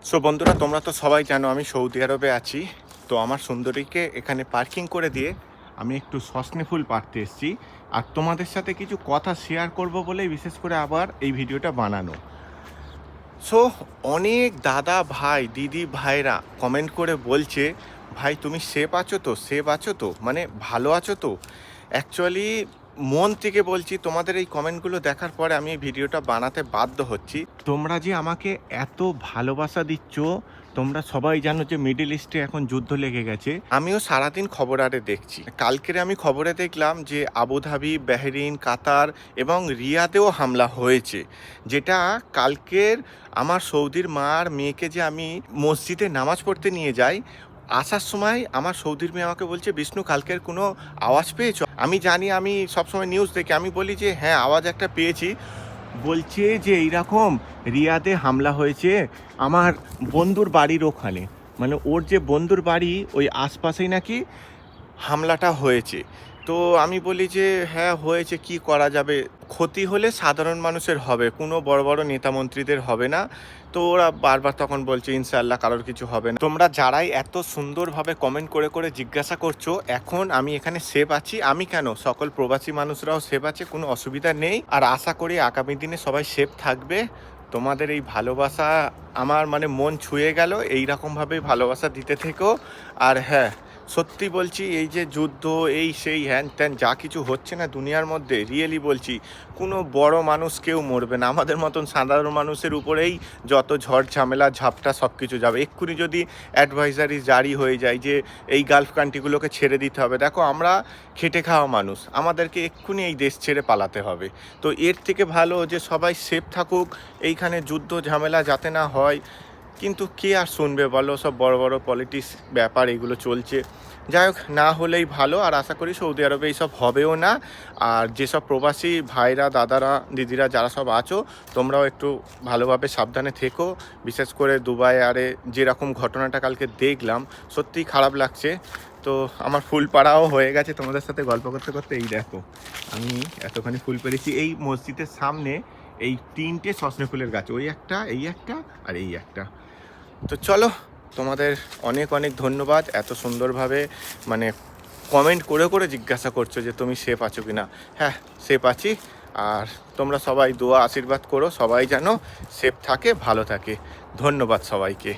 So বন্ধুরা, তোমরা তো সবাই জানো আমি সৌদি আরবে আছি। তো আমার সুন্দরীকে এখানে পার্কিং করে দিয়ে আমি একটু সজনে ফুল পাড়তে এসেছি। আর তোমাদের সাথে কিছু কথা শেয়ার করব বলেই বিশেষ করে আবার এই ভিডিওটা বানানো। সো অনেক দাদা ভাই দিদি ভাইরা কমেন্ট করে বলছে, ভাই তুমি সেফ আছো তো, সেফ আছো তো, মানে ভালো আছো তো। অ্যাকচুয়ালি মন থেকে বলছি, তোমাদের এই কমেন্টগুলো দেখার পরে আমি এই ভিডিওটা বানাতে বাধ্য হচ্ছি। তোমরা যে আমাকে এত ভালোবাসা দিচ্ছ, তোমরা সবাই জানো যে মিডল ইস্টে এখন যুদ্ধ লেগে গেছে। আমিও সারাদিন খবর আরে দেখছি। কালকের আমি খবরে দেখলাম যে আবুধাবি, বাহরিন, কাতার এবং রিয়াদেও হামলা হয়েছে। যেটা কালকের আমার সৌদির মা আর মেয়েকে যে আমি মসজিদে নামাজ পড়তে নিয়ে যাই, আসার সময় আমার সৌদির মেয়ে আমাকে বলছে, বিষ্ণু কালকের কোনো আওয়াজ পেয়েছো? আমি জানি, আমি সবসময় নিউজ দেখি, আমি বলি যে হ্যাঁ আওয়াজ একটা পেয়েছি। বলছে যে এইরকম রিয়াদে হামলা হয়েছে আমার বন্ধুর বাড়ির ওখানে, মানে ওর যে বন্ধুর বাড়ি ওই আশপাশেই নাকি হামলাটা হয়েছে। তো আমি বলি যে হ্যাঁ হয়েছে, কি করা যাবে, ক্ষতি হলে সাধারণ মানুষের হবে, কোনো বড় বড় নেতা মন্ত্রীদের হবে না। তো ওরা বারবার তখন বলছে ইনশাআল্লাহ কারোর কিছু হবে না। তোমরা যারাই এত সুন্দরভাবে কমেন্ট করে করে জিজ্ঞাসা করছো এখন আমি এখানে সেফ আছি, আমি কেন, সকল প্রবাসী মানুষরাও সেফ আছে, কোনো অসুবিধা নেই। আর আশা করি আগামী দিনে সবাই সেফ থাকবে। তোমাদের এই ভালোবাসা আমার মানে মন ছুঁয়ে গেল, এইরকমভাবে ভালোবাসা দিতে থেকো। আর হ্যাঁ, সত্যি বলছি, এই যে যুদ্ধ, এই সেই হ্যান ত্যান যা কিছু হচ্ছে না দুনিয়ার মধ্যে, রিয়েলি বলছি, কোনো বড় মানুষ কেউ মরবে না, আমাদের মতন সাধারণ মানুষের উপরেই যত ঝড় ঝামেলা ঝাপটা সব কিছু যাবে। এক্ষুনি যদি অ্যাডভাইজারি জারি হয়ে যায় যে এই গালফ কান্ট্রিগুলোকে ছেড়ে দিতে হবে, দেখো আমরা খেটে খাওয়া মানুষ, আমাদেরকে এক্ষুনি এই দেশ ছেড়ে পালাতে হবে। তো এর থেকে ভালো যে সবাই সেফ থাকুক, এইখানে যুদ্ধ ঝামেলা যাতে না হয়। কিন্তু কে আর শুনবে বলো, সব বড় বড় পলিটিক্স ব্যাপার এগুলো চলছে। যাই হোক, না হলেই ভালো। আর আশা করি সৌদি আরবে এইসব হবেও না। আর যেসব প্রবাসী ভাইরা, দাদারা, দিদিরা যারা সব আছো, তোমরাও একটু ভালোভাবে সাবধানে থেকো। বিশেষ করে দুবাই আরে যেরকম ঘটনাটা কালকে দেখলাম, সত্যিই খারাপ লাগছে। তো আমার ফুল পাড়াও হয়ে গেছে, তোমাদের সাথে গল্প করতে করতে এই দেখো আমি এতখানি ফুল পেরেছি। এই মসজিদের সামনে এই 3টে সজনে ফুলের গাছ, ওই একটা, এই একটা আর এই একটা। তো চলো, তোমাদের অনেক অনেক ধন্যবাদ এত সুন্দরভাবে মানে কমেন্ট করে করে জিজ্ঞাসা করছো যে তুমি সেফ আছো কি না। হ্যাঁ, সেফ আছি। আর তোমরা সবাই দোয়া আশীর্বাদ করো, সবাই যেন সেফ থাকে, ভালো থাকে। ধন্যবাদ সবাইকে।